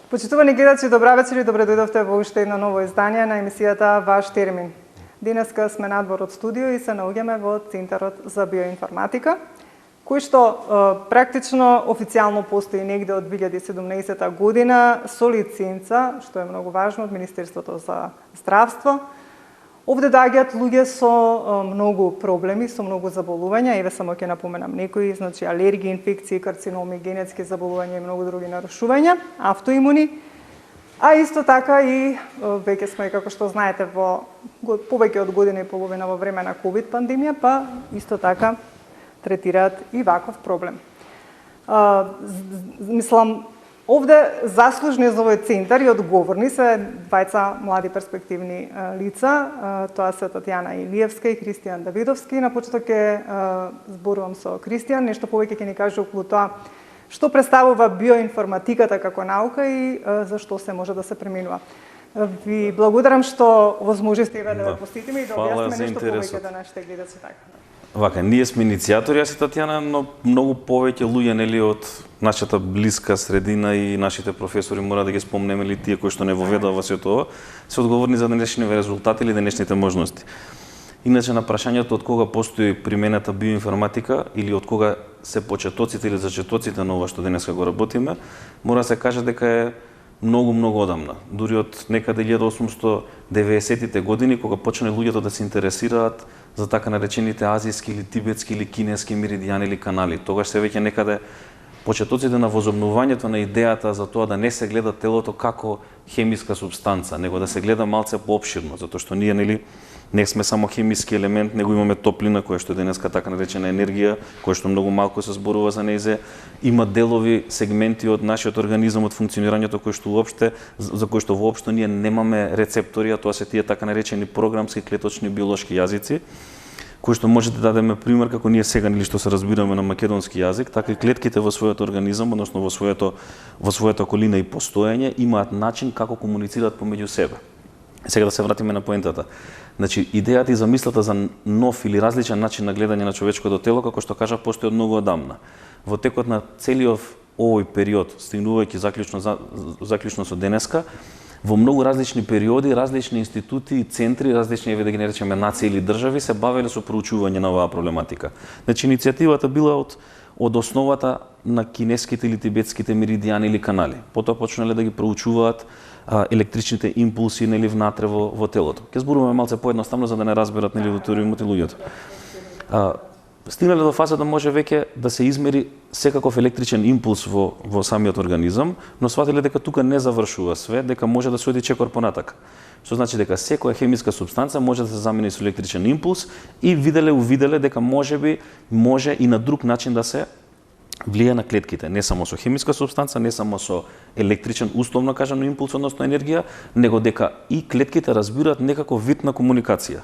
Почитувани гледачи, добра вечер и добре дојдовте во уште едно ново издание на емисијата Ваш термин. Денеска сме надвор од студио и се наоѓаме во Центарот за биоинформатика, кој што практично официјално постои негде од 2017 година со лиценца, што е многу важно, од Министерството за здравство. Овде доаѓаат луѓе со многу проблеми, со многу заболувања, еве само ќе напоменам некои, значи алергии, инфекции, карциноми, генетски заболувања и многу други нарушувања, автоимуни. А исто така и веќе сме, како што знаете, во повеќе од година и половина во време на ковид пандемија, па исто така третираат и ваков проблем. Мислам, овде заслужни за овој центар и одговорни се двајца млади перспективни лица, тоа се Татјана Илиевска и Христијан Давидовски. На почеток ќе зборувам со Христијан, нешто повеќе ќе ни каже околу тоа што представува биоинформатиката како наука и зашто се може да се применува. Ви благодарам што возможивте да ве посетиме и да објасниме нешто повеќе да нашите гледачи така. Вака, ние сме иницијатори, јас и Татјана, но многу повеќе луѓе нели од нашата блиска средина и нашите професори мора да ги спомнеме или тие кои што не воведува во сето ова, се одговорни за денешните резултати или денешните можности. Иначе на прашањето од кога постои примената биоинформатика или од кога се почетоците или зачетоците на ова што денеска го работиме, мора да се каже дека е многу одамна. Дури од некаде 1890-тите години, кога почнале луѓето да се интересираат за така наречените азијски или тибетски или кинески меридијани или канали. Тогаш се веќе некаде почетоците на возобновувањето на идејата за тоа да не се гледа телото како хемиска субстанца, него да се гледа малце поопширно, затоа што ние нели не сме само хемиски елемент, него имаме топлина која што денеска така наречена енергија, која што многу малку се зборува за нејзе, има делови, сегменти од нашиот организам, од функционирањето за кои што воопшто ние немаме рецептори, а тоа се тие така наречени програмски клеточни биолошки јазици, кои што можете да дадеме пример како ние сега нели што се разбираме на македонски јазик, така и клетките во својот организам, односно во својата околина и постоење имаат начин како комуницираат помеѓу себе. Сега да се вратиме на поентата. Значи, идејата и замислата за нов или различен начин на гледање на човечкото тело, како што кажа, постои од многу одамна. Во текот на целиот овој период, стигнувајќи заклучно со денеска, во многу различни периоди, различни институти и центри, различни, да ги наречеме нации или држави, се бавеле со проучување на оваа проблематика. Значи, иницијативата била од основата на кинеските или тибетските меридијани или канали. Потоа почнале да ги проучуваат електричните импулси нели внатре во телото. Ќе зборуваме малце поедноставно за да не разберат нели аудиториумот и луѓето. Стигнале до фаза да може веќе да се измери секаков електричен импулс во самиот организам, но сватиле дека тука не завршува све, дека може да се оди чекор понатака. Што значи дека секоја хемиска супстанца може да се замени со електричен импулс и увиделе дека може и на друг начин да се влие на клетките, не само со хемиска субстанца, не само со електричен, условно кажано, импулс, односно енергија, него дека и клетките разбираат некаков вид на комуникација.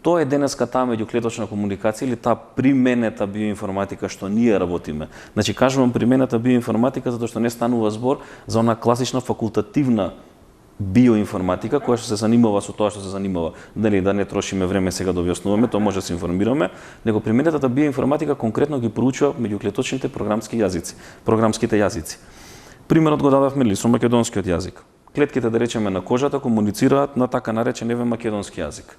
Тоа е денеска таа меѓуклеточна комуникација или таа применета биоинформатика што ние работиме. Значи, кажувам применета биоинформатика затоа што не станува збор за она класична факултативна биоинформатика која што се занимава со тоа што се занимава. Дали да не трошиме време сега да објаснуваме, тоа може да се информираме, него применетата биоинформатика конкретно ги проучува меѓуклеточните програмските јазици. Примерот го дадавме ли со македонскиот јазик. Клетките, да речеме, на кожата комуницираат на така наречен македонски јазик.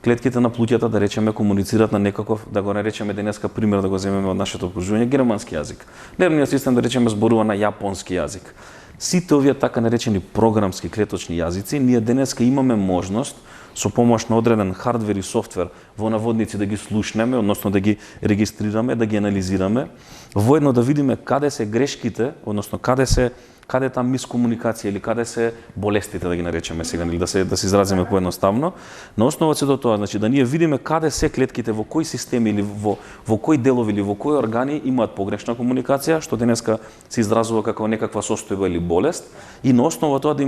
Клетките на плуќата, да речеме, комуницираат на некаков, да го наречеме денеска пример да го земеме од нашето окружување, германски јазик. Нервниот систем, да речеме, зборува на јапонски јазик. Сите овие така наречени програмски клеточни јазици, ние денеска имаме можност со помош на одреден хардвер и софтвер во наводници да ги слушнеме, односно да ги регистрираме, да ги анализираме, воедно да видиме каде се грешките, односно каде е таа мискомуникација или каде се болестите, да ги наречеме сега, или да се изразиме поедноставно. На основа се до тоа, значи да ние видиме каде се клетките, во кои системи или во кои делови или во кои органи имаат погрешна комуникација, што денеска се изразува како некаква состојба или болест, и на основа тоа да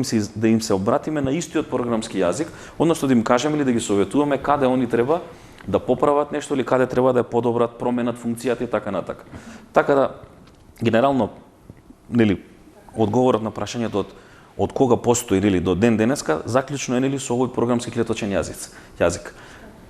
им се обратиме на истиот програмски јазик, односно да им кажеме или да ги советуваме каде они треба да поправат нешто или каде треба да ја подобрат, променат функцијата и така натака. Така да генерално нели одговорот на прашањето од кога постои или до ден денеска, заклучно е нели со овој програмски клеточен јазик.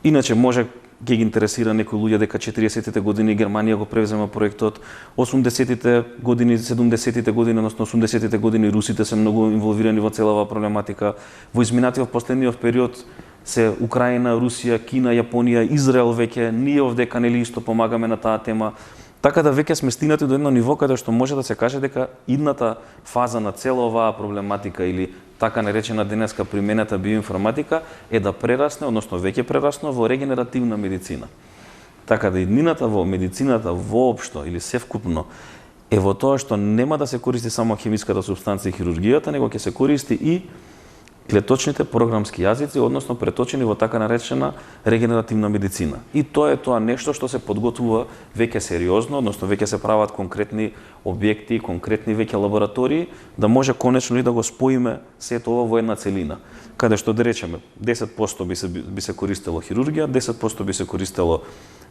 Иначе може ги интересира некои луѓе дека 40-тите години Германија го превзема проектот, 80-тите години, 70-тите години, односно 80-тите години русите се многу инволвирани во цела оваа проблематика. Во изминатиот последниот период се Украина, Русија, Кина, Јапонија, Израел веќе, ние овдека нели исто помагаме на таа тема. Така да веќе сме стигнати до едно ниво каде што може да се каже дека идната фаза на цела оваа проблематика или така наречена денеска применета биоинформатика е да прерасне, односно веќе прерасна во регенеративна медицина. Така да иднината во медицината воопшто или севкупно е во тоа што нема да се користи само хемиската супстанца и хирургијата, него ќе се користи и клеточните програмски јазици, односно преточени во така наречена регенеративна медицина. И тоа е тоа нешто што се подготвува веќе сериозно, односно веќе се прават конкретни објекти, конкретни веќе лаборатории, да може конечно и да го споиме сето ова во една целина. Каде што да речеме 10% би се користело хирургија, 10% би се користело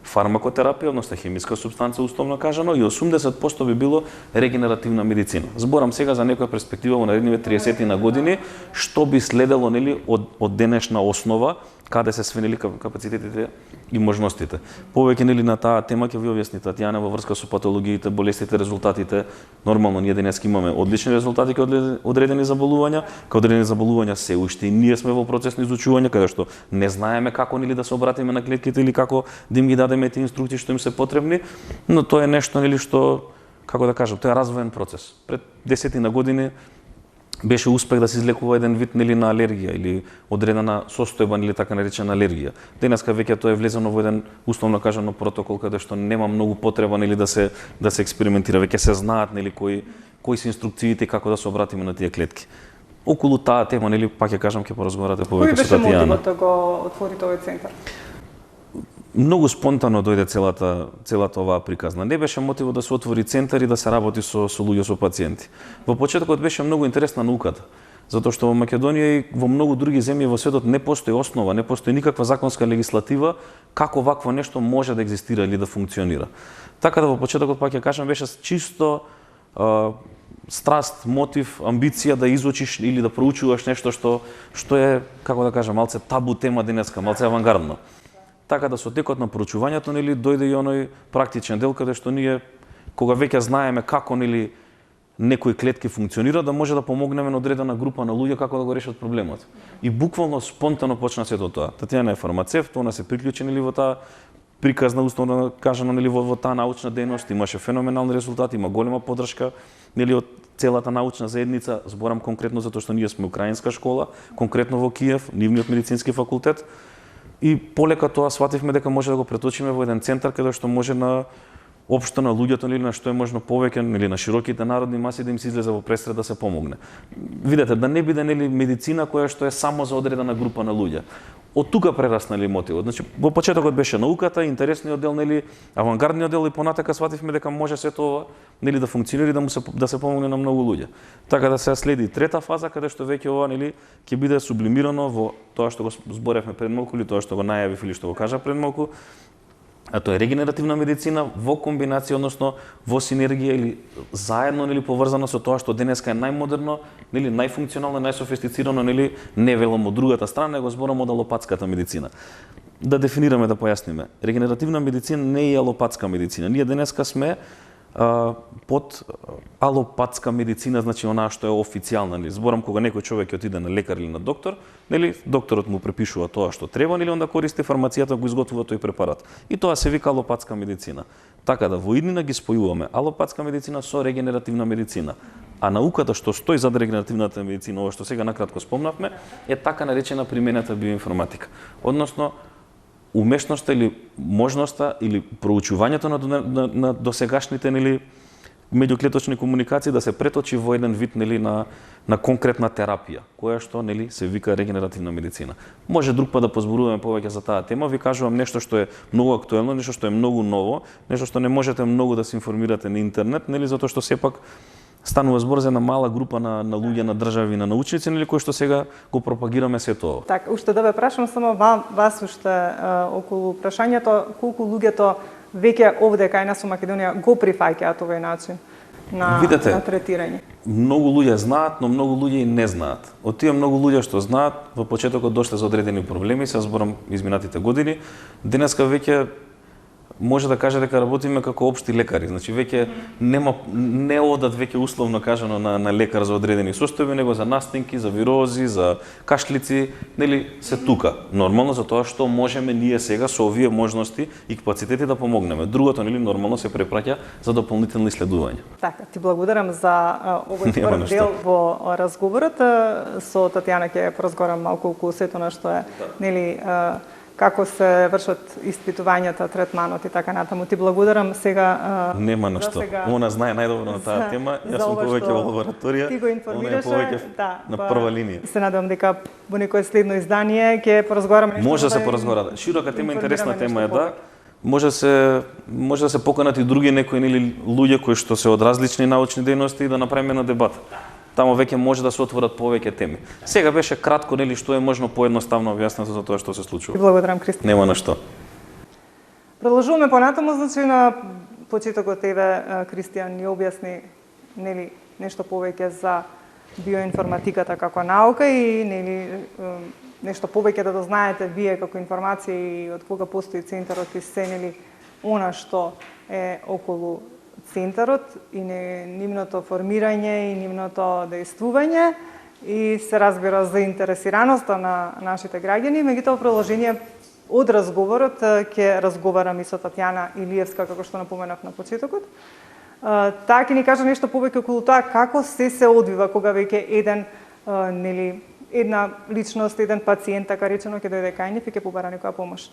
фармакотерапија, односно хемиска супстанца условно кажано, и 80% би било регенеративна медицина. Зборам сега за некоја перспектива во наредните 30 на години, што би следело нели од денешна основа, каде се свенели капацитетите и можностите. Повеќе нели на таа тема ќе ви објасни Татјана во врска со патологиите, болестите, резултатите. Нормално ние денес имаме одлични резултати кај одредени заболувања, кај одредени заболувања се уште и ние сме во процес на изучување, каде што не знаеме како нели да се обратиме на клетките или како да им ги дадеме тие инструкции што им се потребни, но тоа е нешто нели што, како да кажам, тоа е развоен процес. Пред 10 на години беше успех да се излекува еден вид нели на алергија или одредена состојба или така наречена алергија. Денеска веќе тоа е влезено во еден условно кажано протокол каде што нема многу потреба нели да се експериментира, веќе се знаат нели кои се инструкциите и како да се обратиме на тие клетки. Околу таа тема нели пак ќе кажам ќе поразговарате повеќе со Татјана. Кој беше мотивот да го отворите овој центар? Многу спонтано дојде целата оваа приказна. Не беше мотивот да се отвори центар и да се работи со луѓе, со пациенти. Во почетокот беше многу интересна науката, затоа што во Македонија и во многу други земји во светот не постои основа, не постои никаква законска легислатива како вакво нешто може да екзистира или да функционира. Така да во почетокот пак ќе кажам беше чисто страст, мотив, амбиција да изучиш или да проучуваш нешто што е, како да кажам, малце табу тема денеска, малце авангардно. Така да со текот на проучувањето нели дојде и оној практичен дел каде што ние кога веќе знаеме како нели некои клетки функционира, да може да помогнеме на одредена група на луѓе како да го решат проблемот. И буквално спонтано почна сето тоа. Татјана е фармацевт, она се приклучи нели во таа приказна условно кажано нели во таа научна дејност, имаше феноменални резултати, има голема поддршка нели од целата научна заедница, зборам конкретно затоа што ние сме украинска школа, конкретно во Киев, нивниот медицински факултет. И полека тоа свативме дека може да го преточиме во еден центар каде што може на општо на луѓето или на што е можно повеќе или на широките народни маси да им се излезе во пресред да се помогне. Видете, да не биде нели медицина која што е само за одредена група на луѓе. Од тука прераснали мотивот. Значи во почетокот беше науката, интересниот дел нели, авангардниот дел и понатака свативме дека може сето ова нели да функционира и да се помогне на многу луѓе. Така да се следи трета фаза каде што веќе ова нели ќе биде сублимирано во тоа што го зборевме пред малку или тоа што го најавив или што го кажа пред малку. А тоа е регенеративна медицина во комбинација, односно во синергија или заедно нели поврзано со тоа што денеска е најмодерно, нели најфункционално, најсофистицирано, нели не велам од другата страна, го зборам од алопатската медицина. Да дефинираме, да појасниме. Регенеративна медицина не е алопатска медицина. Ние денеска сме под алопатска медицина, значи онаа што е официјална, нели зборам кога некој човек ќе отиде на лекар или на доктор, нели докторот му препишува тоа што треба, нели онда користи фармацијата го изготвува тој препарат. И тоа се вика алопатска медицина. Така да во иднина ги спојуваме алопатска медицина со регенеративна медицина. А науката што стои зад регенеративната медицина, ова што сега накратко спомнавме, е така наречена применета биоинформатика. Односно умешноста или можноста или проучувањето на досегашните нели меѓуклеточни комуникации да се преточи во еден вид нели на конкретна терапија, која што нели се вика регенеративна медицина. Може друг пат да позборуваме повеќе за таа тема, ви кажувам нешто што е многу актуелно, нешто што е многу ново, нешто што не можете многу да се информирате на интернет, нели затоа што сепак станува збор за една мала група на луѓе, на држави, на научници, нели кои што сега го пропагираме сето ова. Така, уште да ве прашам само вас уште околу прашањето колку луѓето веќе овде кај нас во Македонија го прифаќаат овој начин на третирање? Многу луѓе знаат, но многу луѓе и не знаат. Од тие многу луѓе што знаат, во почетокот дошле за одредени проблеми, се зборам изминатите години, денеска веќе може да каже дека работиме како општи лекари. Значи веќе не одат веќе условно кажано на лекар за одредени состојби, него за настинки, за вирози, за кашлици, нели се тука. Нормално за тоа што можеме ние сега со овие можности и капацитети да помогнеме. Другото нели нормално се препраќа за дополнителни исследувања. Така, ти благодарам за овој прв дел во разговорот. Со Татјана ќе поразговарам малку околу сето на што е нели како се вршат испитувањата, третманот и така натаму. Ти благодарам сега. Нема на што. Она знае најдобро на таа тема. Јас сум повеќе во лабораторија. Ти го информираше, на прва линија. Се надевам дека во некое следно издание ќе поразговараме нешто. Може да се поразговара. Широка тема, интересна тема е да. Може да се поканат и други некои нели луѓе кои што се од различни научни дејности и да направиме на дебата. Тамо веќе може да се отворат повеќе теми. Сега беше кратко, нели, што е можно поедноставно објаснето за тоа што се случува. И благодарам, Кристина. Нема на што. Продолжуваме понатаму, значи на почетокот тебе Кристијан ни објасни нели нешто повеќе за биоинформатиката како наука и нели нешто повеќе да знаете вие како информација и од кога постои центарот и се нели она што е околу центарот и нивното формирање и нивното дејствување и се разбира заинтересираноста на нашите граѓани. Меѓутоа, во продолжение од разговорот ќе разговарам и со Татјана Илиевска, како што напоменав на почетокот. Таа ќе ни каже нешто повеќе околу тоа како се одвива кога веќе една личност, еден пациент, така речено, ќе дојде кај нив и ќе побара некоја помош.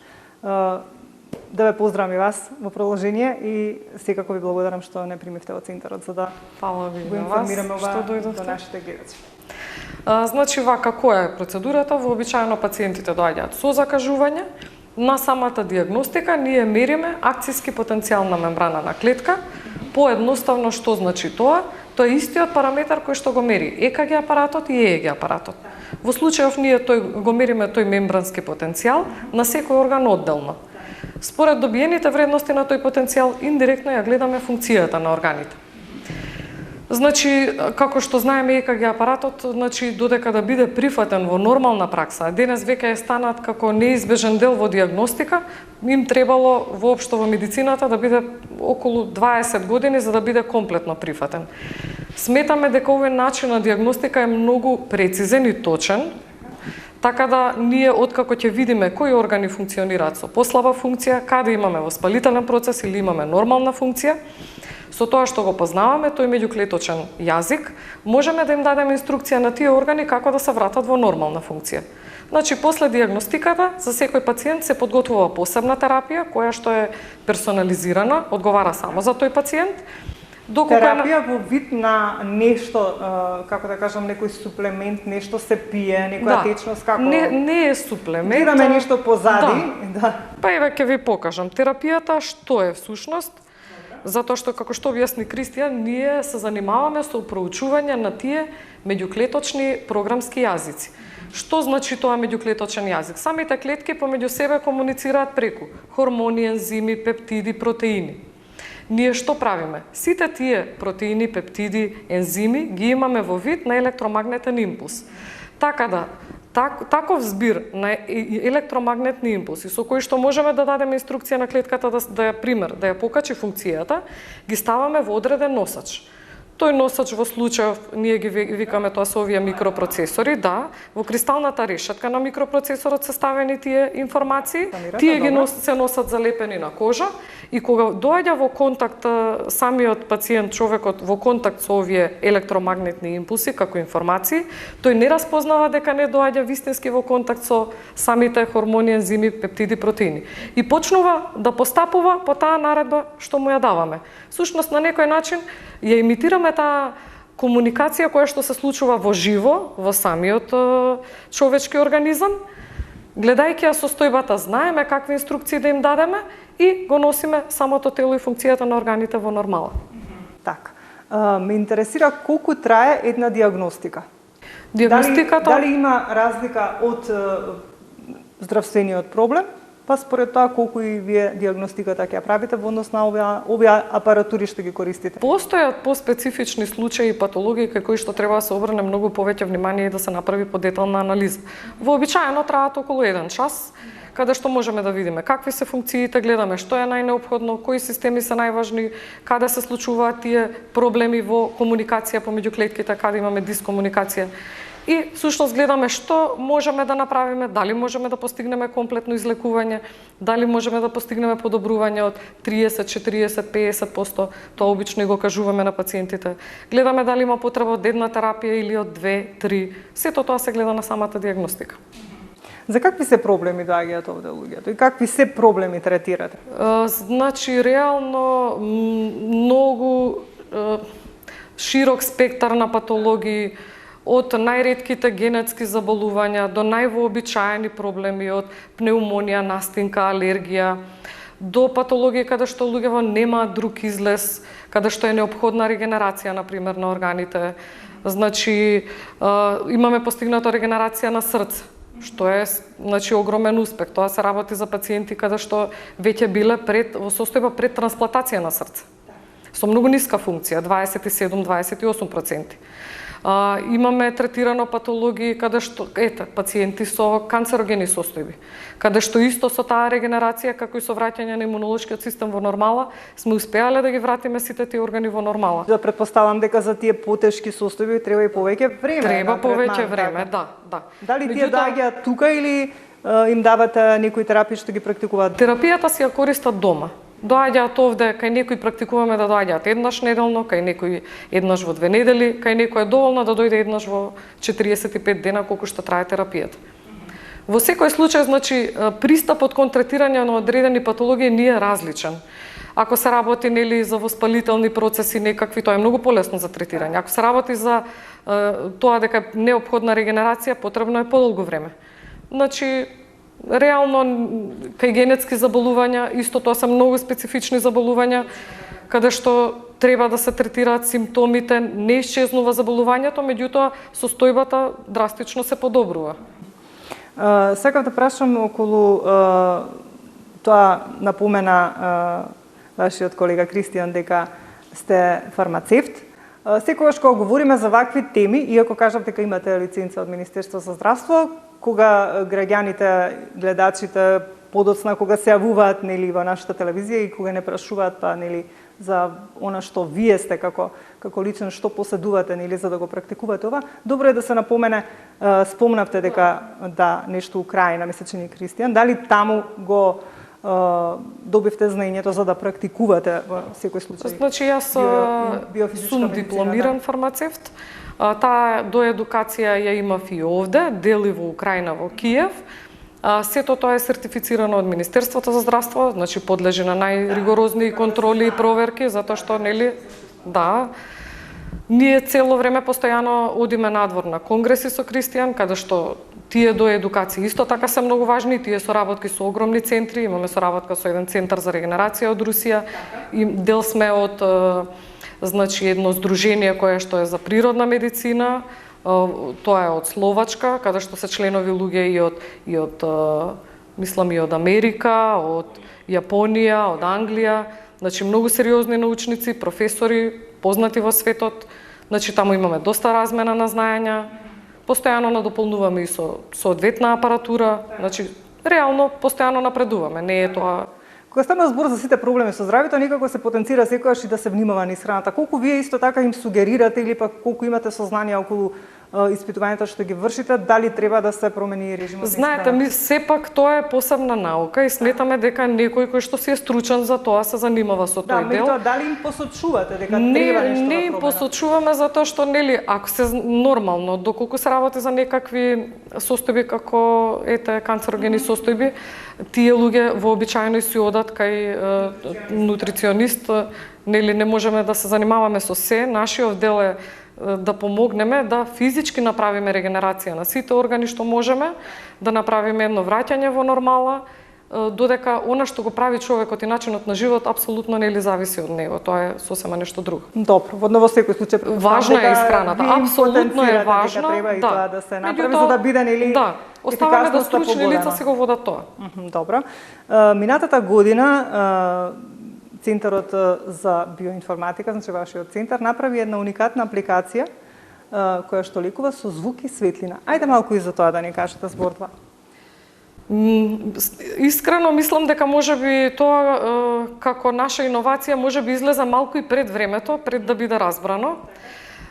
Да ве поздравам и вас во продолжение и секако ви благодарам што не примивте во центарот за да го информираме што до нашите гледачи. Значи, која е процедурата? Вообичаено пациентите доаѓаат со закажување. На самата диагностика ние мериме акцијски потенцијал на мембрана на клетка. Поедноставно што значи тоа? Тоа е истиот параметар кој што го мери ЕКГ апаратот и ЕЕГ апаратот. Во случајов ние го мериме тој мембрански потенцијал на секој орган одделно. Според добиените вредности на тој потенцијал, индиректно ја гледаме функцијата на органите. Значи, како што знаеме ЕКГ апаратот, значи додека да биде прифатен во нормална пракса, денес веќе е станат како неизбежен дел во диагностика, им требало воопшто во медицината да биде околу 20 години за да биде комплетно прифатен. Сметаме дека овој начин на диагностика е многу прецизен и точен, така да ние откако ќе видиме кои органи функционираат со послаба функција, каде имаме воспалителен процес или имаме нормална функција, со тоа што го познаваме, тој меѓуклеточен јазик, можеме да им дадеме инструкција на тие органи како да се вратат во нормална функција. Значи, после диагностиката, за секој пациент се подготвува посебна терапија, која што е персонализирана, одговара само за тој пациент. Терапија во вид на нешто, како да кажам, некој суплемент, нешто се пие, некоја течност, како... Не е суплемент. Дираме нешто позади. Да. Па еве ќе ви покажам. Терапијата што е всушност? Затоа што, како што објасни Кристијан, ние се занимаваме со проучување на тие меѓуклеточни програмски јазици. Што значи тоа меѓуклеточен јазик? Самите клетки помеѓу себе комуницираат преку хормони, ензими, пептиди, протеини. Ние што правиме? Сите тие протеини, пептиди, ензими ги имаме во вид на електромагнетен импулс. Така да, таков збир на електромагнетни импулси со кои што можеме да дадеме инструкција на клетката да ја пример, да ја покачи функцијата, ги ставаме во одреден носач. Тој носач во случајов, ние ги викаме тоа со овие микропроцесори, да, во кристалната решетка на микропроцесорот се ставени тие информации, тие ги се носат залепени на кожа и кога доаѓа во контакт самиот пациент, човекот во контакт со овие електромагнетни импулси како информации, тој не распознава дека не доаѓа вистински во контакт со самите хормони, ензими, пептиди, протеини. И почнува да постапува по таа наредба што му ја даваме. Сушност на некој начин ја имитираме таа комуникација која што се случува во живо, во самиот човечки организам. Гледајќи ја состојбата, знаеме какви инструкции да им дадеме и го носиме самото тело и функцијата на органите во нормала. Така. Ме интересира колку трае една диагностика. Диагностиката... Дали има разлика од здравствениот проблем па според тоа колку и вие диагностиката ќе ја правите во однос на овие апаратури што ги користите? Постојат поспецифични случаи и патологии кај кои што треба да се обрне многу повеќе внимание и да се направи подетална анализа. Вообичаено траат околу 1 час, каде што можеме да видиме какви се функциите, гледаме што е најнеопходно, кои системи се најважни, каде се случуваат тие проблеми во комуникација помеѓу клетките, каде имаме дискомуникација. И всушност гледаме што можеме да направиме, дали можеме да постигнеме комплетно излекување, дали можеме да постигнеме подобрување од 30, 40, 50%, тоа обично и го кажуваме на пациентите. Гледаме дали има потреба од една терапија или од 2, 3. Сето тоа се гледа на самата диагностика. За какви се проблеми доаѓаат овде луѓето и какви се проблеми третирате? Значи, реално многу широк спектар на патологии, од најретките генетски заболувања до највообичаени проблеми, од пнеумонија, настинка, алергија, до патологии каде што луѓето немаат друг излез, каде што е неопходна регенерација, например, на органите. Значи, имаме постигната регенерација на срце, што е огромен успех. Тоа се работи за пациенти каде што веќе биле во состојба пред трансплантација на срце. Со многу ниска функција, 27-28%. Имаме третирано патологии каде што пациенти со канцерогени состојби, каде што исто со таа регенерација како и со враќање на имунолошкиот систем во нормала, сме успеале да ги вратиме сите тие органи во нормала. Да предпоставам дека за тие потешки состојби треба и повеќе време. Треба повеќе време, да. Дали тие доаѓаат тука или им давате некои терапии што ги практикуваат? Терапијата си ја користат дома. Доаѓаат овде, кај некои практикуваме да доаѓаат еднаш неделно, кај некои еднаш во 2 недели, кај некој е доволно да дојде еднаш во 45 дена колку што трае терапијата. Во секој случај, значи, пристапот кон третирање на одредени патологии не е различен. Ако се работи за воспалителни процеси некакви, тоа е многу полесно за третирање. Ако се работи за тоа дека е неопходна регенерација, потребно е подолго време. Значи, реално, кај генетски заболувања, исто тоа се многу специфични заболувања, каде што треба да се третираат симптомите, не исчезнува заболувањето, меѓутоа состојбата драстично се подобрува. Сакам да прашам околу тоа напомена вашиот колега Кристијан дека сте фармацевт. Секогаш кога говориме за вакви теми, иако кажам дека имате лиценца од Министерство за здравство, кога граѓаните, гледачите подоцна кога се јавуваат во нашата телевизија и кога не прашуваат за она што вие сте како лично што поседувате за да го практикувате ова, добро е да се напомене, спомнавте дека нешто Украина, мисля че ни Кристијан, дали таму го добивте знаењето за да практикувате во секој случај? Значи, јас сум дипломиран фармацевт. Таа доедукација ја имав и овде, дел и во Украина, во Киев. Сето тоа е сертифицирано од Министерството за здравство, значи подлежи на најригорозни контроли и проверки, затоа што, ние цело време постојано одиме надвор на конгреси со Кристијан, каде што тие доедукации исто така се многу важни, тие соработки со огромни центри, имаме соработка со еден центар за регенерација од Русија, и дел сме од едно здружение кое што е за природна медицина, тоа е од Словачка, каде што се членови луѓе и од Америка, од Јапонија, од Англија, значи многу сериозни научници, професори, познати во светот, значи таму имаме доста размена на знаења, постојано надополнуваме и со соодветна апаратура, значи реално постојано напредуваме, не е тоа. Кога стана збор за сите проблеми со здравјето, некако се потенцира секогаш и да се внимава низ храната. Колку вие исто така им сугерирате или пак колку имате сознание околу испитувањата што ги вршите, дали треба да се промени режимот? Знаете, ми сепак тоа е посебна наука и сметаме дека некој кој што си е стручен за тоа се занимава со тој дел. Да, дали им посочувате дека треба нешто да променат? Не им посочуваме затоа што ако се нормално, доколку се работи за некакви состојби како канцерогени состојби, тие луѓе вообичаено си одат кај нутриционист, не можеме да се занимаваме со се. Нашиот дел е да помогнеме да физички направиме регенерација на сите органи што можеме, да направиме едно враќање во нормала, додека она што го прави човекот и начинот на живот апсолутно не ли зависи од него, тоа е сосема нешто друго. Добро, во секој случај важна е и страната, апсолутно е важно, треба и тоа да се направи за да биде нели да, оставаме да стручни лица си го водат тоа. Добро. Минатата година Центарот за биоинформатика, значи вашиот центар, направи една уникатна апликација која што ликува со звук и светлина. Ајде малку и за тоа да ни кажете збор два. Искрено мислам дека можеби тоа како наша иновација можеби излезе малку и пред времето, пред да биде разбрано,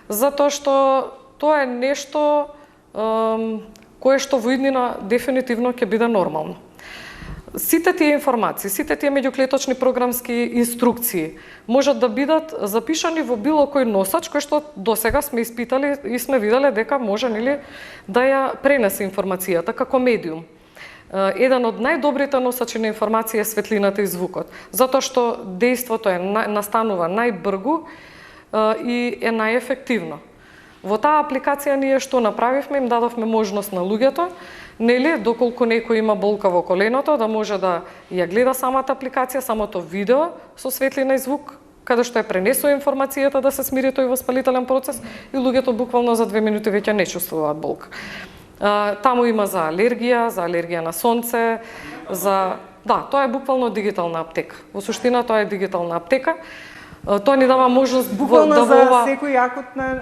затоа што тоа е нешто кое што во иднина дефинитивно ќе биде нормално. Сите тие информации, сите тие меѓуклеточни програмски инструкции можат да бидат запишани во било кој носач кој што досега сме испитали и сме виделе дека може нели да ја пренесе информацијата како медиум. Еден од најдобрите носачи на информација е светлината и звукот, затоа што дејството настанува најбргу и е најефективно. Во таа апликација ние што направивме, им дадовме можност на луѓето, нели, доколку некој има болка во коленото, да може да ја гледа самата апликација, самото видео со светлина и звук, каде што е пренесува информацијата да се смири тој воспалителен процес и луѓето буквално за 2 минути веќе не чувствуваат болка. Таму има за алергија на сонце, тоа е буквално дигитална аптека. Во суштина тоа е дигитална аптека. Тоа ни дава можност буквално да за секој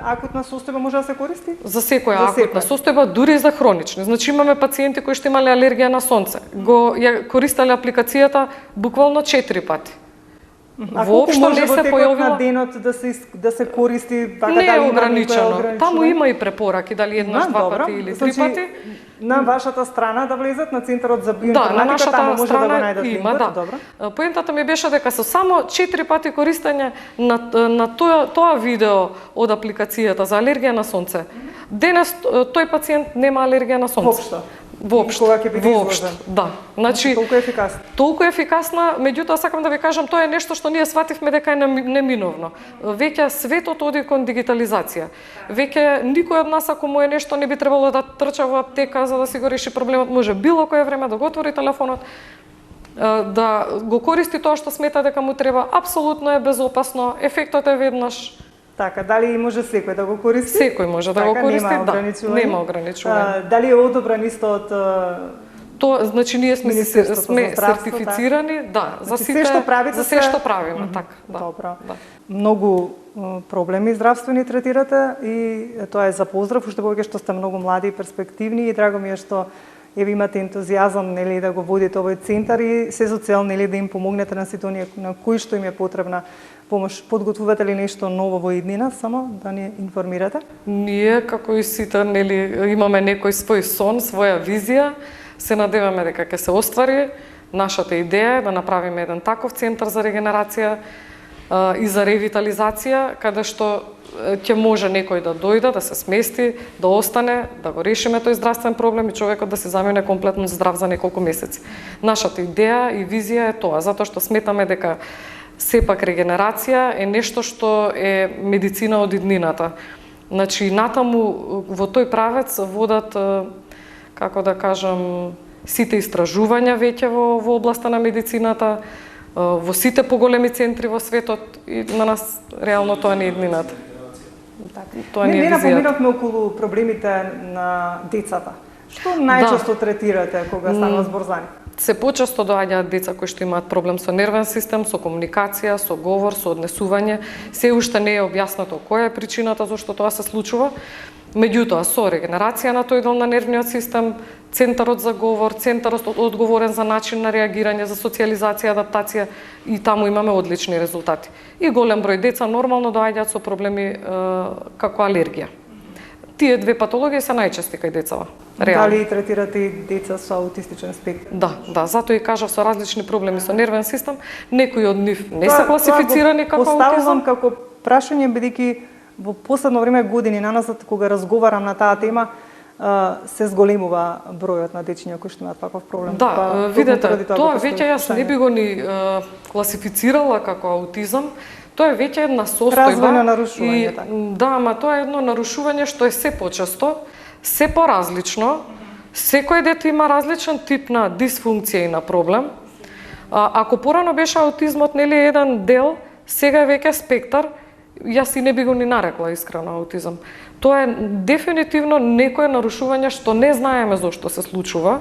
акутна состојба може да се користи? За секоја акутна состојба, дури и за хронични. Значи имаме пациенти кои што имале алергија на сонце. Ја користеле апликацијата буквално 4 пати. А колку може во текот на денот да се користи? Не е ограничено. Таму има и препораки, дали еднаш, 2 пати или 3 пати. На вашата страна да влезат на Центарот за биоинформатика, на нашата таму може страна да го најдат има, линкот, добро. Поентата ми беше дека со само 4 пати користење на тоа видео од апликацијата за алергија на сонце, денес тој пациент нема алергија на сонце. Воопшто. Кога ќе биде изложен. Да. Значи толку ефикасна. Толку ефикасна, меѓутоа сакам да ви кажам, тоа е нешто што ние свативме дека е неминовно. Веќе светот оди кон дигитализација. Веќе никој од нас ако му е нешто не би требало да трча во аптека за да си го реши проблемот, може било кое време да го отвори телефонот, да го користи тоа што смета дека му треба, апсолутно е безопасно, ефектот е веднаш. Така, дали може секој да го користи? Секој може да го користи, нема ограничување. Дали е одобрен исто од тоа, значи ние сме сертифицирани, за сите, за се што правиме, така, Добро. Многу проблеми здравствени третирате и тоа е за поздрав, уште повеќе што сте многу млади и перспективни и драго ми е што ви имате ентузијазам нели да го водите овој центар и се со цел нели да им помогнете на сите оние на кои што им е потребна помош. Подготвувате ли нешто ново во иднина, само да ни информирате? Ние како и сите нели имаме некој свој сон, своја визија, се надеваме дека ќе се оствари. Нашата идеја е да направиме еден таков центар за регенерација и за ревитализација, каде што ќе може некој да дојде, да се смести, да остане, да го решиме тој здравствен проблем и човекот да се замине комплетно здрав за неколку месеци. Нашата идеја и визија е тоа, затоа што сметаме дека сепак регенерација е нешто што е медицина од иднината. Значи, натаму во тој правец водат, како да кажам, сите истражувања веќе во областа на медицината, во сите поголеми центри во светот и на нас реално тоа не е иднината. Тоа не е визијата. Не напоминавме околу проблемите на децата. Што најчесто третирате кога станува збор за нив? Се почесто доаѓаат деца кои што имаат проблем со нервен систем, со комуникација, со говор, со однесување. Се уште не е објаснато која е причината зашто тоа се случува. Меѓутоа, со регенерација на тој дел на нервниот систем, центарот за говор, центарот одговорен за начин на реагирање, за социјализација, адаптација и таму имаме одлични резултати. И голем број деца нормално доаѓаат со проблеми како алергија. Тие две патологии се најчести кај децава. Дали третирате и деца со аутистичен спектар? Да, затоа и кажав со различни проблеми со нервен систем, некои од нив не се класифицирани како аутизам. Поставувам како прашање бидејќи во последно време години наназад кога разговарам на таа тема се зголемува бројот на дечиња кои што имаат таков проблем. Да, видете, тоа веќе јас не би го ни класифицирала како аутизам. Тоа е веќе една состојба. Развојно нарушување, така. Да, ама тоа е едно нарушување што е се почесто, се поразлично, Секој дете има различен тип на дисфункција и на проблем. Ако порано беше аутизмот нели еден дел, сега е веќе спектар, јас и не би го ни нарекла искрено аутизам. Тоа е дефинитивно некое нарушување што не знаеме зошто се случува.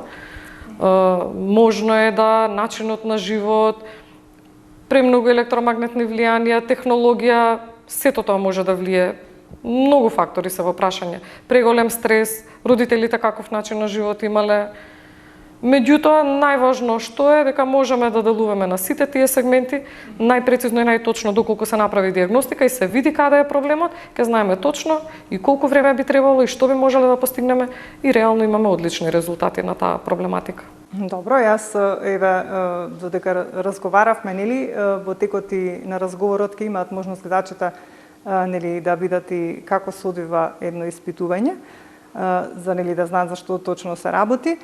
Можно е да начинот на живот, премногу електромагнетни влијанија, технологија, сето тоа може да влие. Многу фактори се во прашање. Преголем стрес, родителите каков начин на живот имале. Меѓутоа, најважно што е дека можеме да делуваме на сите тие сегменти, најпрецизно и најточно доколку се направи диагностика и се види каде е проблемот, ќе знаеме точно и колку време би требало и што би можеле да постигнеме и реално имаме одлични резултати на таа проблематика. Добро, јас додека разговаравме, нели, во текот и на разговорот ќе имаат можност гледачите нели да видат и како се одвива едно испитување, за нели да знаат за што точно се работи.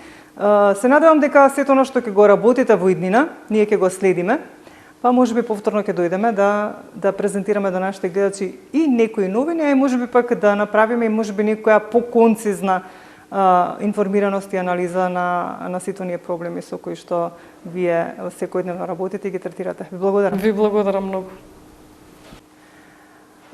Се надевам дека сето оно што ќе го работите во иднина, ние ќе го следиме, па можеби повторно ќе дојдеме да презентираме до нашите гледачи и некои новини, а и можеби пак да направиме и можеби некоја поконцизна информираност и анализа на сите оние проблеми со кои што вие секојдневно работите и ги третирате. Ви благодарам. Ви благодарам многу.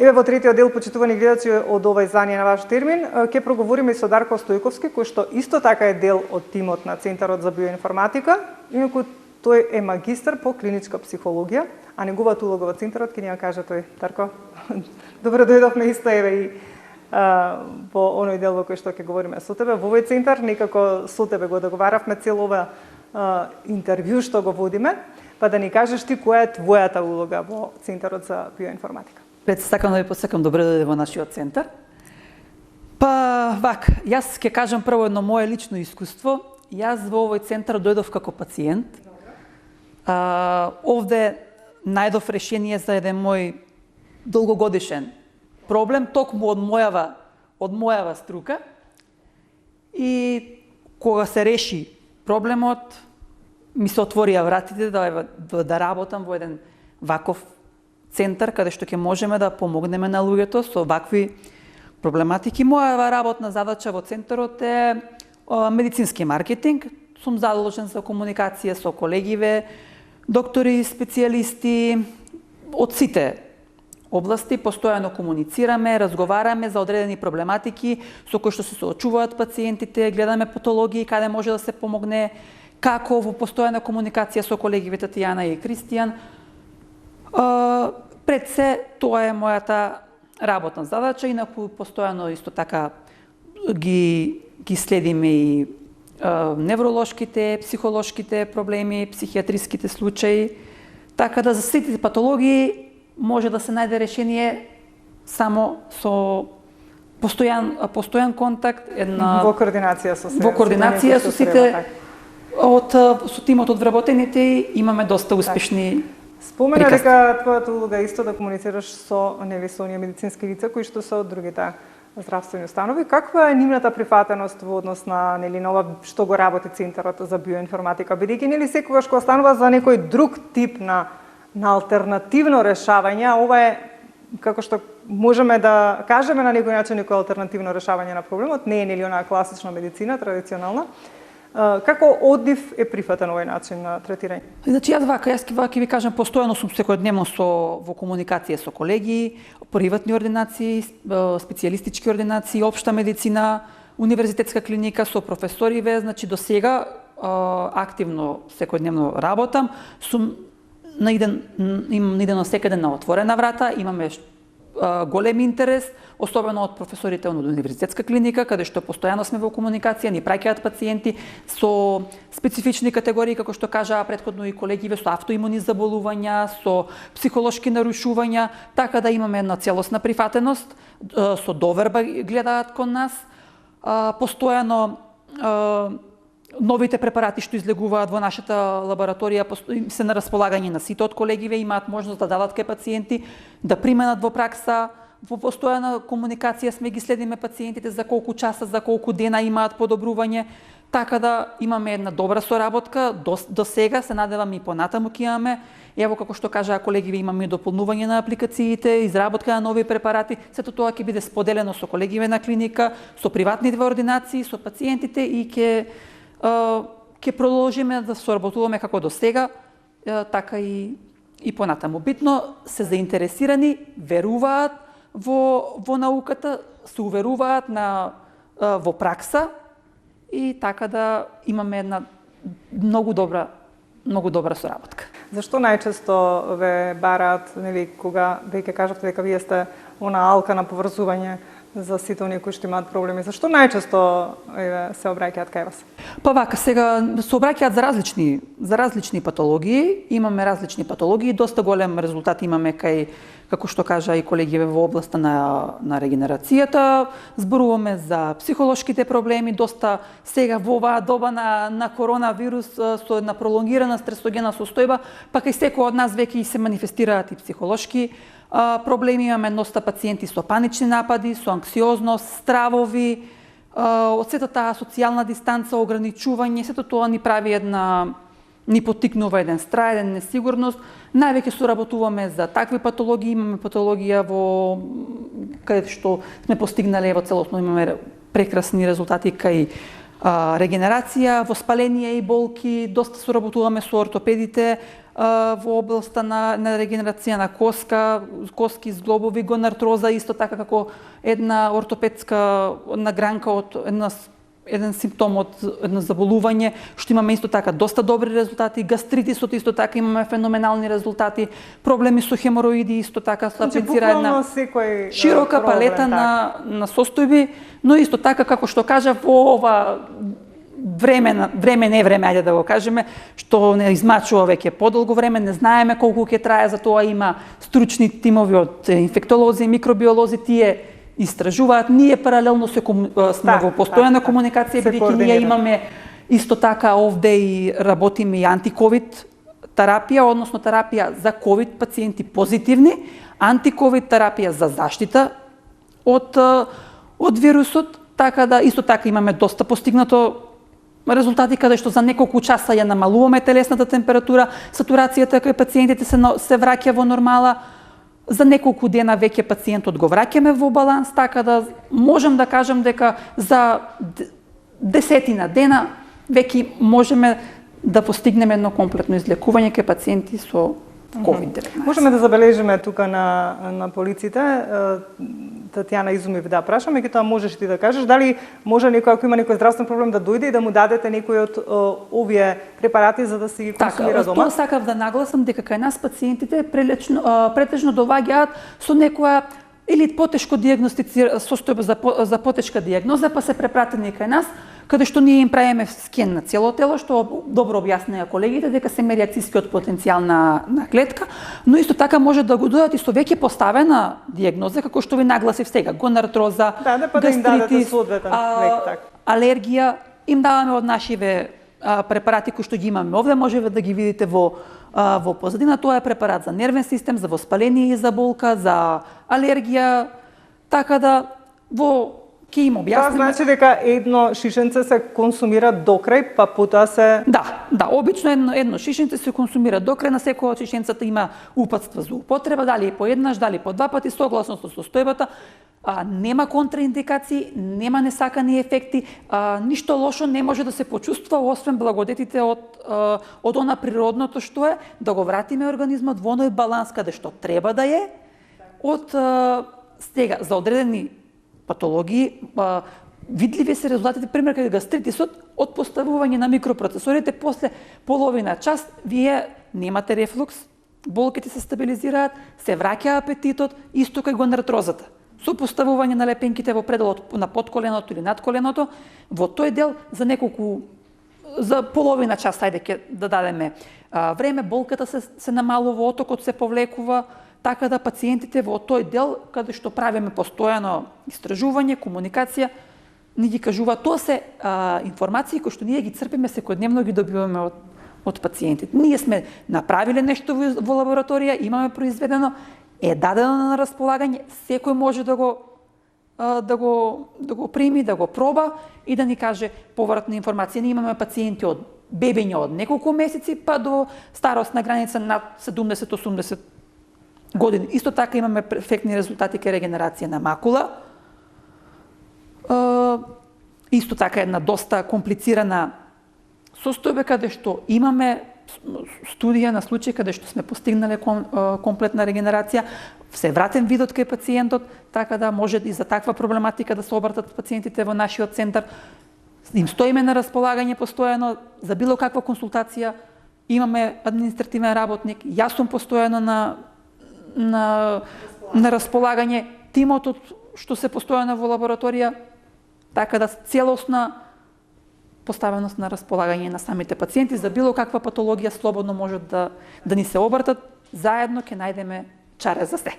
Еве во третиот дел, почитувани гледачи, од ова издание на Ваш термин, ќе проговориме со Дарко Стојковски, кој што исто така е дел од тимот на Центарот за биоинформатика, инаку тој е магистар по клиничка психологија, а неговата улога во Центарот ќе ни ја каже тој. Дарко, добро дојдовме исто еве и во оној дел во кој што ќе говориме со тебе. Во овој центар некако со тебе го договаравме цел ова интервју што го водиме, па да ни кажеш ти која е твојата улога во Центарот за биоинформатика. Пред сакам да ви посакам добре дојде во нашиот центар. Па, јас ќе кажам прво едно мое лично искуство. Јас во овој центар дојдов како пациент. Овде најдов решение за еден мој долгогодишен проблем, токму од мојава струка. И кога се реши проблемот, ми се отворија вратите да работам во еден ваков центар каде што ќе можеме да помогнеме на луѓето со вакви проблематики. Моја работна задача во центарот е медицински маркетинг. Сум задолжен за комуникација со колегиве, доктори, специјалисти од сите области. Постојано комуницираме, разговараме за одредени проблематики со кои што се соочуваат пациентите, гледаме патологии каде може да се помогне, како во постојана комуникација со колегиве Татјана и Кристијан. Пред се, тоа е мојата работна задача, инаку постојано исто така ги следиме и невролошките, психолошките проблеми, психијатриските случаи, така да за сите патологии може да се најде решение само со постојан контакт, во координација со сите со тимот од вработените имаме доста успешни. Спомена дека твојата улога е исто да комуницираш со оние медицински лица кои што се од другите здравствени установи. Каква е нивната прифатеност во однос на ова што го работи Центарот за биоинформатика? Бидејќи секогаш кога станува за некој друг тип на алтернативно решавање, ова е како што можеме да кажеме на некој начин некој алтернативно решавање на проблемот, не е онаа класична медицина, традиционална. Како оддив е прифатен овој начин на третирање? Значи, јас ќе ви кажам, постојано сум секојдневно во комуникација со колеги, приватни ординации, специјалистички ординации, општа медицина, универзитетска клиника, со професориве. Значи, до сега активно секојдневно работам. Сум наидено секаде на отворена врата, имаме голем интерес, особено од професорите од универзитетска клиника, каде што постојано сме во комуникација, ни праќаат пациенти со специфични категории, како што кажаа претходно и колегиве, со автоимуни заболувања, со психолошки нарушувања, така да имаме една целосна прифатеност, со доверба гледаат кон нас. Постојано новите препарати што излегуваат во нашата лабораторија се на располагање на сите од колегиве, имаат можност да дадат кај пациенти, да применат во пракса. Во постојана комуникација сме ги следиме пациентите за колку часа, за колку дена имаат подобрување. така да имаме една добра соработка до сега, се надевам и понатаму ќе имаме. Ево, како што кажаа колегиве, имаме и дополнување на апликациите, изработка на нови препарати, сето тоа ќе биде споделено со колегиве на клиника, со приватните ординации, со пациентите и ќе продолжиме да соработуваме како до сега, така и понатаму. Битно се заинтересирани, веруваат во науката, се уверуваат во пракса и така да имаме една многу добра соработка. Зашто најчесто ве бараат, нели, кога веќе кажавте дека вие сте она алка на поврзување за сите оние кои што имаат проблеми? Зашто најчесто се обраќаат кај вас? Па вака, сега се обраќаат за различни патологии. Имаме различни патологии, доста голем резултат имаме кај, како што кажа и колегиве, во областа на регенерацијата. Зборуваме за психолошките проблеми, доста сега во оваа доба на коронавирус со една пролонгирана стресогена состојба, па кај секој од нас веќе се манифестираат и психолошки проблеми. Имаме доста пациенти со панични напади, со анксиозност, стравови, од сета таа социјална дистанца, ограничување, сето тоа ни поттикнува еден страх, еден несигурност. Највеќе соработуваме за такви патологии, имаме патологија каде што сме постигнале целосно, имаме прекрасни резултати кај регенерација, воспаление и болки, доста соработуваме со ортопедите во областа на регенерација на коски, зглобови, гонартроза, исто така како една ортопедска награнка од еден симптом од едно заболување, што имаме исто така доста добри резултати, гастритисот исто така имаме феноменални резултати, проблеми со хемороиди исто така се аплицира една широка палета на состојби, но исто така како што кажа во ова време, ајде да го кажеме, што не измачува веќе подолго време, не знаеме колку ќе трае, за тоа има стручни тимови од инфектолози, микробиолози, тие истражуваат. Ние паралелно сме во постојана комуникација, бидејќи ние имаме исто така овде и работиме и антиковид терапија, односно терапија за ковид пациенти позитивни, антиковид терапија за заштита од вирусот, така да исто така имаме доста постигнато резултати каде што за неколку часа ја намалуваме телесната температура, сатурацијата кај пациентите се враќа во нормала. За неколку дена веќе пациентот го враќаме во баланс, така да можам да кажам дека за 10 дена веќе можеме да постигнеме едно комплетно излекување кај пациенти со COVID-19. Можеме да забележиме тука на полиците, Татјана изумив да прашам, меѓутоа можеш ти да кажеш дали може некој, ако има некој здравствен проблем, да дојде и да му дадете некој од овие препарати за да си ги консумира дома? Тоа сакав да нагласам дека кај нас пациентите претежно доаѓаат со некоја или потешко состојба за потешка дијагноза, па се препратени кај нас, каде што ние им правиме скен на цело тело, што добро објаснија колегите дека се мери акцискиот потенцијал на клетка, но исто така може да го дојдат и со веќе поставена дијагноза, како што ви нагласив сега, гонартроза, гастритис, алергија, им даваме од нашиве препарати кои што ги имаме овде, можете да ги видите во позадина. Тоа е препарат за нервен систем, за воспаление и за болка, за алергија, така да ќе им објасниме. Тоа значи дека едно шишенце се консумира до крај, па потоа се... Да, обично едно шишенце се консумира до крај, на секој од шишенцата има упатства за употреба, дали по еднаш, дали по два пати, согласно со состојбата. Нема контраиндикации, нема несакани ефекти, ништо лошо не може да се почувствува, освен благодетите од она природното што е, да го вратиме организмот во оној баланс каде што треба да е, од сега, за одредени патологии, видливи се резултатите, пример кај гастритисот, од поставување на микропроцесорите, после половина час, вие немате рефлукс, болките се стабилизираат, се враќа апетитот, исто кај гонартрозата. Со поставување на лепенките во пределот на подколеното или над коленото, во тој дел за половина час, ајде да дадеме време, болката се намалува, отокот се повлекува, така да пациентите во тој дел, каде што правиме постојано истражување, комуникација, ни ги кажува, тоа се информации кои што ние ги црпиме секојдневно, ги добиваме од пациентите. Ние сме направиле нешто во лабораторија, имаме произведено, е дадено на располагање, секој може да го да го прими, да го проба и да ни каже повратна информација. Ние имаме пациенти од бебења од неколку месеци па до старосна граница над 70-80 години. Исто така имаме перфектни резултати кај регенерација на макула. Исто така една доста комплицирана состојба каде што имаме студија на случаи каде што сме постигнале комплетна регенерација, всевратен видот кај пациентот, така да може и за таква проблематика да се обратат пациентите во нашиот центар. Им стоиме на располагање постојано за било каква консултација. Имаме административен работник, јас сум постојано на располагање, тимот што се постојано во лабораторија, така да целосна поставеност на располагање на самите пациенти за било каква патологија слободно можат да ни се обратат, заедно ќе најдеме чаре за се.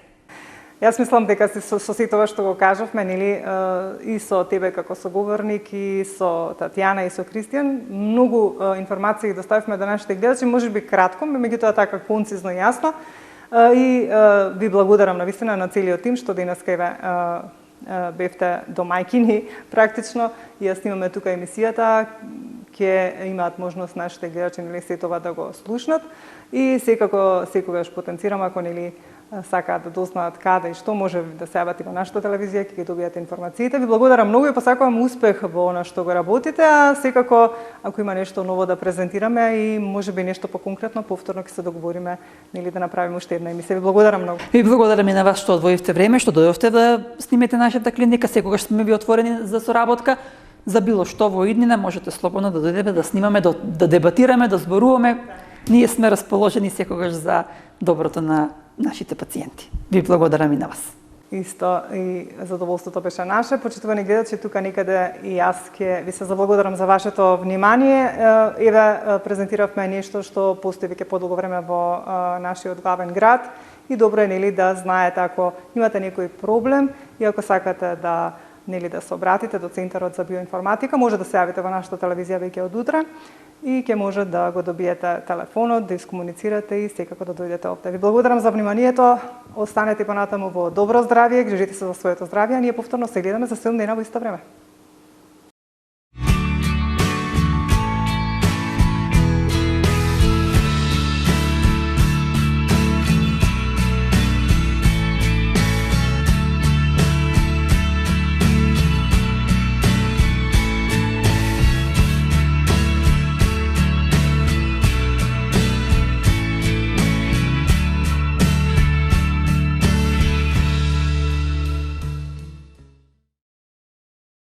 Јас мислам дека со сите тоа што го кажавме, нели, и со тебе како соговорник, и со Татјана, и со Кристијан, многу информации ги доставивме до нашите гледачи, можеби кратко, меѓутоа така концизно и јасно. И ви благодарам навистина на целиот тим што денеска бевте домајкини практично. Ја снимаме тука емисијата, ќе имаат можност нашите гледачи нели се тоа да го слушнат и секако секогаш потенцирам ако нели сакаат да дознаат каде и што може да се јават и во нашата телевизија, ќе ги добијате информациите. Ви благодарам многу и посакувам успех во она што го работите, а секако ако има нешто ново да презентираме и можеби нешто поконкретно, повторно ќе се договориме нели да направиме уште една емисија. Ви благодарам многу. Ви благодарам и на вас што одвоивте време, што дојдовте да снимете нашата клиника. Секогаш сме ви отворени за соработка. За било што во иднина можете слободно да дојдете да снимаме, да дебатираме, да зборуваме. Ние сме расположени секогаш за доброто на нашите пациенти. Ви благодарам и на вас. Исто и задоволството беше наше. Почитувани гледачи, тука некаде и јас ќе ви се заблагодарам за вашето внимание. Еве презентиравме нешто што постои веќе подолго време во нашиот главен град и добро е нели да знаете ако имате некој проблем и ако сакате да нели да се обратите до Центарот за биоинформатика, може да се јавите во нашата телевизија веќе од утре и ќе може да го добиете телефонот, да искомуницирате и секако да дојдете овде. Ви благодарам за вниманието. Останете понатаму во добро здравје, грижите се за своето здравје, а ние повторно се гледаме за 7 дена во исто време.